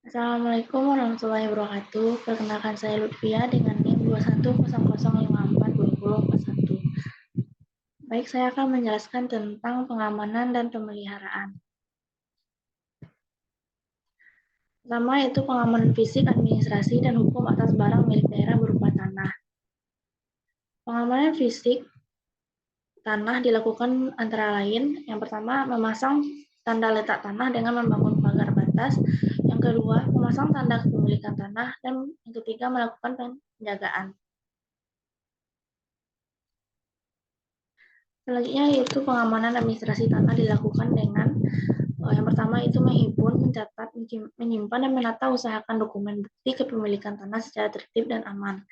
Assalamualaikum warahmatullahi wabarakatuh. Perkenalkan saya Lutfia dengan NIM 2100542041. Baik, saya akan menjelaskan tentang pengamanan dan pemeliharaan. Pertama yaitu pengamanan fisik, administrasi, dan hukum atas barang milik daerah berupa tanah. Pengamanan fisik tanah dilakukan antara lain, yang pertama memasang tanda letak tanah dengan membangun pagar batas, yang kedua memasang tanda kepemilikan tanah, dan yang ketiga melakukan penjagaan. Selanjutnya yaitu pengamanan administrasi tanah dilakukan dengan yang pertama itu menghimpun, mencatat, menyimpan, dan menata usahakan dokumen bukti kepemilikan tanah secara tertib dan aman.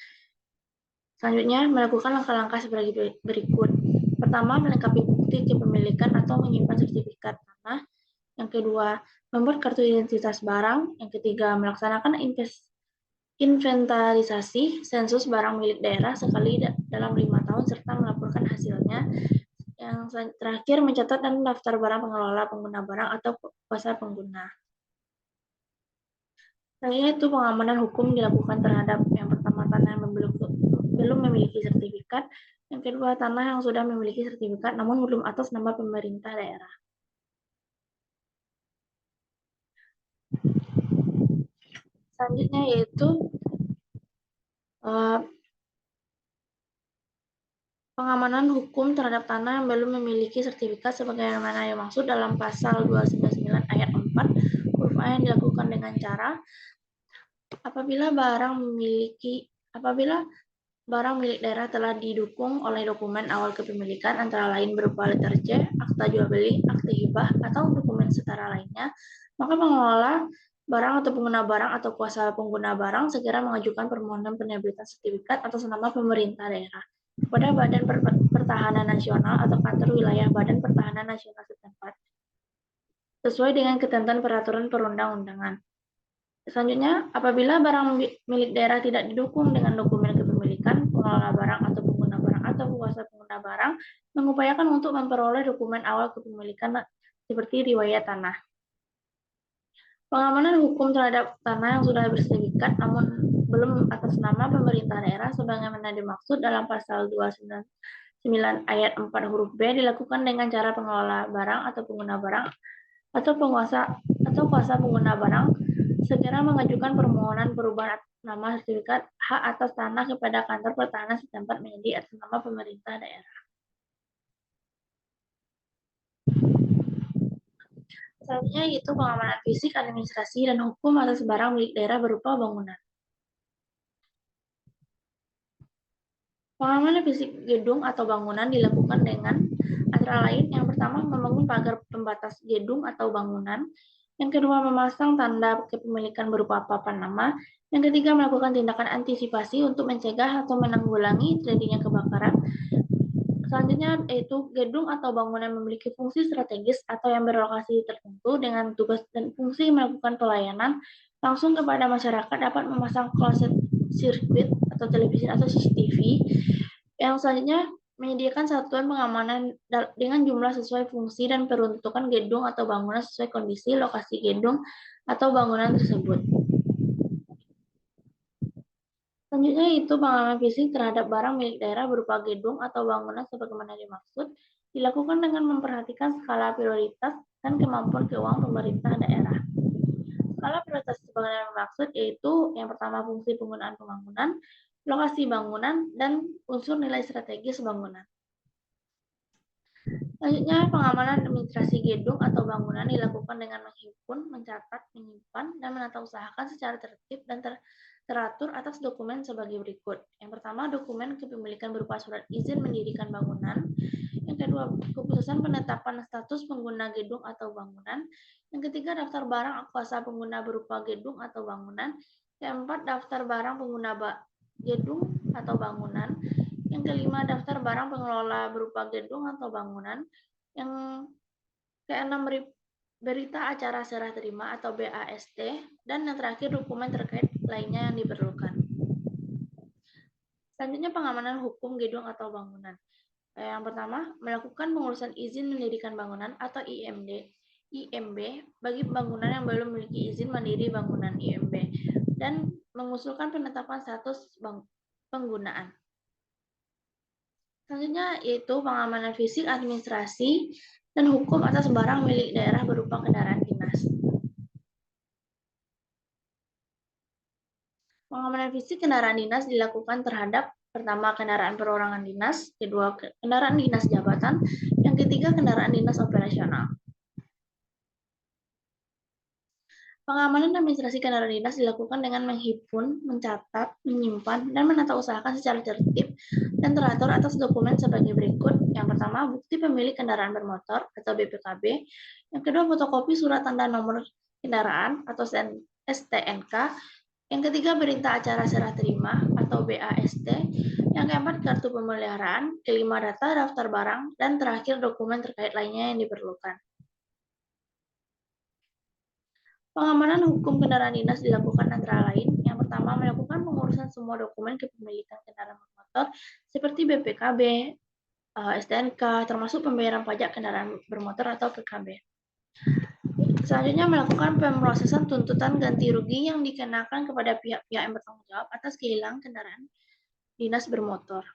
Selanjutnya melakukan langkah-langkah sebagai berikut. Pertama, melengkapi bukti kepemilikan atau menyimpan sertifikat tanah. Yang kedua, membuat kartu identitas barang. Yang ketiga, melaksanakan inventarisasi sensus barang milik daerah sekali dalam 5 tahun serta melaporkan hasilnya. Yang terakhir, mencatat dan mendaftar barang pengelola pengguna barang atau kuasa pengguna. Selanjutnya itu pengamanan hukum dilakukan terhadap yang pertama tanah yang belum memiliki sertifikat, yang kedua tanah yang sudah memiliki sertifikat namun belum atas nama pemerintah daerah. Selanjutnya yaitu pengamanan hukum terhadap tanah yang belum memiliki sertifikat sebagaimana yang dimaksud dalam pasal 299 ayat 4 huruf A yang dilakukan dengan cara apabila barang milik daerah telah didukung oleh dokumen awal kepemilikan antara lain berupa letter C, akta jual beli, akta hibah, atau dokumen setara lainnya, maka pengelola barang atau pengguna barang atau kuasa pengguna barang segera mengajukan permohonan penerbitan sertifikat atas nama pemerintah daerah kepada Badan Pertahanan Nasional atau kantor wilayah Badan Pertahanan Nasional setempat sesuai dengan ketentuan peraturan perundang-undangan. Selanjutnya, apabila barang milik daerah tidak didukung dengan dokumen kepemilikan, pengelola barang atau pengguna barang atau kuasa pengguna barang mengupayakan untuk memperoleh dokumen awal kepemilikan seperti riwayat tanah. Pengamanan hukum terhadap tanah yang sudah bersertifikat namun belum atas nama pemerintah daerah sebagaimana dimaksud dalam pasal 299 ayat 4 huruf B dilakukan dengan cara pengelola barang atau pengguna barang atau kuasa pengguna barang segera mengajukan permohonan perubahan nama sertifikat hak atas tanah kepada kantor pertahanan setempat menjadi atas nama pemerintah daerah. Selanjutnya yaitu pengamanan fisik, administrasi, dan hukum atas barang milik daerah berupa bangunan. Pengamanan fisik gedung atau bangunan dilakukan dengan antara lain yang pertama membangun pagar pembatas gedung atau bangunan, yang kedua memasang tanda kepemilikan berupa papan nama, yang ketiga melakukan tindakan antisipasi untuk mencegah atau menanggulangi terjadinya kebakaran. Selanjutnya yaitu gedung atau bangunan memiliki fungsi strategis atau yang berlokasi tertentu dengan tugas dan fungsi melakukan pelayanan langsung kepada masyarakat dapat memasang closed circuit atau televisi atau CCTV. Yang selanjutnya menyediakan satuan pengamanan dengan jumlah sesuai fungsi dan peruntukan gedung atau bangunan sesuai kondisi lokasi gedung atau bangunan tersebut. Selanjutnya itu pengamanan fisik terhadap barang milik daerah berupa gedung atau bangunan sebagaimana dimaksud, dilakukan dengan memperhatikan skala prioritas dan kemampuan keuangan pemerintah daerah. Skala prioritas sebagaimana dimaksud yaitu yang pertama fungsi penggunaan pembangunan, lokasi bangunan, dan unsur nilai strategis bangunan. Selanjutnya, pengamanan administrasi gedung atau bangunan dilakukan dengan menghimpun, mencatat, menyimpan, dan menata usahakan secara tertib dan teratur atas dokumen sebagai berikut. Yang pertama, dokumen kepemilikan berupa surat izin mendirikan bangunan. Yang kedua, keputusan penetapan status pengguna gedung atau bangunan. Yang ketiga, daftar barang kuasa pengguna berupa gedung atau bangunan. Yang keempat, daftar barang pengguna gedung atau bangunan. Yang kelima, daftar barang pengelola berupa gedung atau bangunan. Yang keenam, berita acara serah terima atau BAST. Dan yang terakhir, dokumen terkait lainnya yang diperlukan. Selanjutnya, pengamanan hukum gedung atau bangunan. Yang pertama, melakukan pengurusan izin mendirikan bangunan atau IMD. IMB bagi bangunan yang belum memiliki izin mandiri bangunan IMB dan mengusulkan penetapan status penggunaan. Selanjutnya yaitu pengamanan fisik, administrasi, dan hukum atas barang milik daerah berupa kendaraan dinas. Pengamanan fisik kendaraan dinas dilakukan terhadap pertama kendaraan perorangan dinas, kedua kendaraan dinas jabatan, yang ketiga kendaraan dinas operasional. Pengamanan administrasi kendaraan dinas dilakukan dengan menghimpun, mencatat, menyimpan, dan menata usahakan secara tertib dan teratur atas dokumen sebagai berikut. Yang pertama, bukti pemilik kendaraan bermotor atau BPKB. Yang kedua, fotokopi surat tanda nomor kendaraan atau STNK. Yang ketiga, berita acara serah terima atau BAST. Yang keempat, kartu pemeliharaan. Kelima, data daftar barang. Dan terakhir, dokumen terkait lainnya yang diperlukan. Pengamanan hukum kendaraan dinas dilakukan antara lain, yang pertama melakukan pengurusan semua dokumen kepemilikan kendaraan bermotor seperti BPKB, STNK, termasuk pembayaran pajak kendaraan bermotor atau PKB. Selanjutnya melakukan pemrosesan tuntutan ganti rugi yang dikenakan kepada pihak-pihak yang bertanggung jawab atas kehilangan kendaraan dinas bermotor.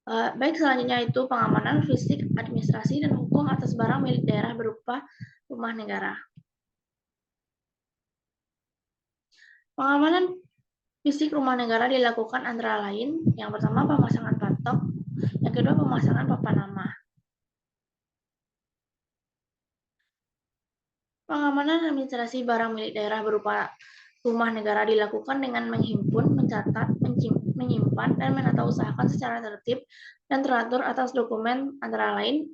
Baik, selanjutnya itu pengamanan fisik, administrasi, dan hukum atas barang milik daerah berupa rumah negara. Pengamanan fisik rumah negara dilakukan antara lain, yang pertama pemasangan patok, yang kedua pemasangan papan nama. Pengamanan administrasi barang milik daerah berupa rumah negara dilakukan dengan menghimpun, mencatat, menyimpan, dan menata usahakan secara tertib dan teratur atas dokumen antara lain,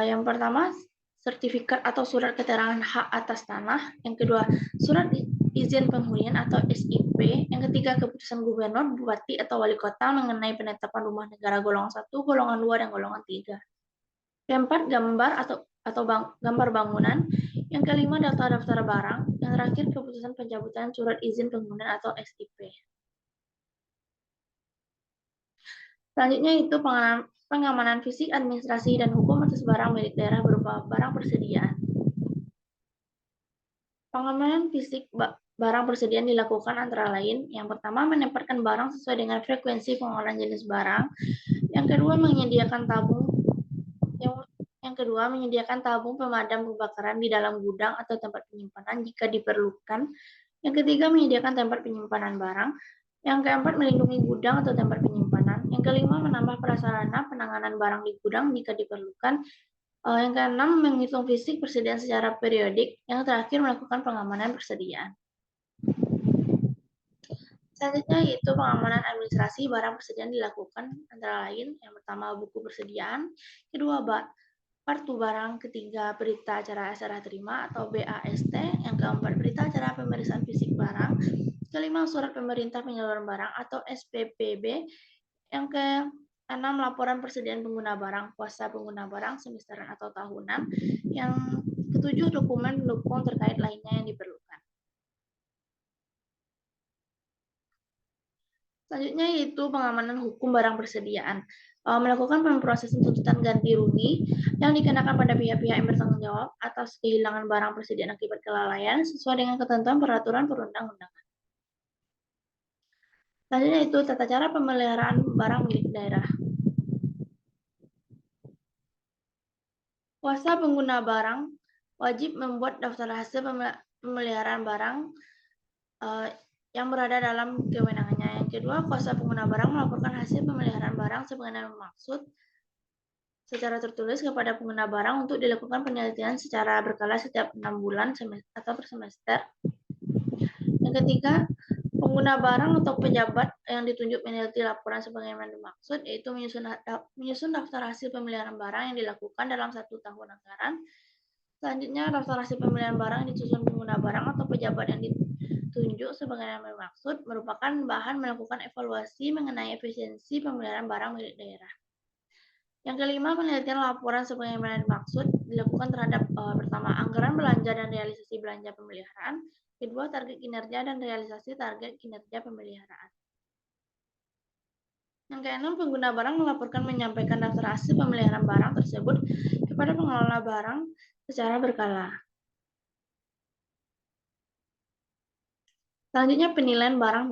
yang pertama sertifikat atau surat keterangan hak atas tanah, yang kedua surat izin penghunian atau SIP, yang ketiga keputusan gubernur, bupati, atau wali kota mengenai penetapan rumah negara golongan 1, golongan 2, dan golongan 3. Keempat, gambar atau gambar bangunan, yang kelima daftar-daftar barang, yang terakhir keputusan pencabutan surat izin penghunian atau SIP. Selanjutnya itu pengamanan fisik, administrasi, dan hukum atas barang milik daerah berupa barang persediaan. Pengamanan fisik barang persediaan dilakukan antara lain, yang pertama menempatkan barang sesuai dengan frekuensi pengolahan jenis barang, yang kedua menyediakan tabung pemadam kebakaran di dalam gudang atau tempat penyimpanan jika diperlukan, yang ketiga menyediakan tempat penyimpanan barang, yang keempat melindungi gudang atau tempat penyimpanan, yang kelima menambah prasarana penanganan barang di gudang jika diperlukan, yang keenam, menghitung fisik persediaan secara periodik. Yang terakhir, melakukan pengamanan persediaan. Selanjutnya yaitu pengamanan administrasi barang persediaan dilakukan antara lain, yang pertama buku persediaan, kedua kartu barang, ketiga berita acara serah terima atau BAST, yang keempat berita acara pemeriksaan fisik barang, kelima surat pemerintah penyaluran barang atau SPPB, yang keenam laporan persediaan pengguna barang, kuasa pengguna barang semesteran atau tahunan, yang ketujuh dokumen pendukung terkait lainnya yang diperlukan. Selanjutnya yaitu pengamanan hukum barang persediaan. Melakukan pemrosesan tuntutan ganti rugi yang dikenakan pada pihak-pihak yang bertanggung jawab atas kehilangan barang persediaan akibat kelalaian sesuai dengan ketentuan peraturan perundang-undangan. Selanjutnya itu tata cara pemeliharaan barang milik daerah. Kuasa pengguna barang wajib membuat daftar hasil pemeliharaan barang yang berada dalam kewenangannya. Yang kedua, kuasa pengguna barang melaporkan hasil pemeliharaan barang sebagaimana maksud secara tertulis kepada pengguna barang untuk dilakukan penelitian secara berkala setiap 6 bulan atau per semester. Yang ketiga, pengguna barang atau pejabat yang ditunjuk meneliti laporan sebagaimana dimaksud, yaitu menyusun daftar hasil pemeliharaan barang yang dilakukan dalam 1 tahun anggaran. Selanjutnya, daftar hasil pemeliharaan barang yang disusun pengguna barang atau pejabat yang ditunjuk sebagaimana dimaksud merupakan bahan melakukan evaluasi mengenai efisiensi pemeliharaan barang milik daerah. Yang kelima, penelitian laporan sebagaimana dimaksud dilakukan terhadap pertama, anggaran belanja dan realisasi belanja pemeliharaan, kedua, target kinerja dan realisasi target kinerja pemeliharaan. Yang keenam, pengguna barang melaporkan menyampaikan daftar hasil pemeliharaan barang tersebut kepada pengelola barang secara berkala. Selanjutnya, penilaian barang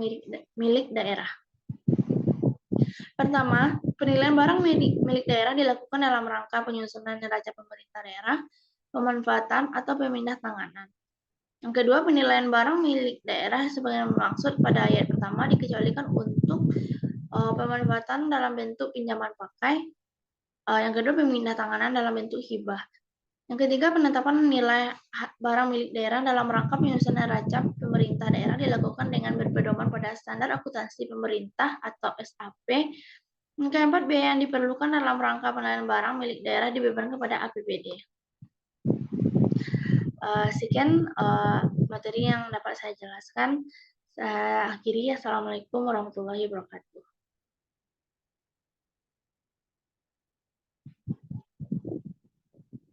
milik daerah. Pertama, penilaian barang milik daerah dilakukan dalam rangka penyusunan neraca pemerintah daerah, pemanfaatan, atau pemindah tanganan. Yang kedua, penilaian barang milik daerah sebagaimana maksud pada ayat pertama dikecualikan untuk pemanfaatan dalam bentuk pinjaman pakai. Yang kedua, pemindah tanganan dalam bentuk hibah. Yang ketiga, penetapan nilai barang milik daerah dalam rangka penyusunan neraca pemerintah daerah dilakukan dengan berpedoman pada standar akuntansi pemerintah atau SAP. Yang keempat, biaya yang diperlukan dalam rangka penilaian barang milik daerah dibebankan kepada APBD. Sekian materi yang dapat saya jelaskan. Saya akhiri. Assalamualaikum warahmatullahi wabarakatuh.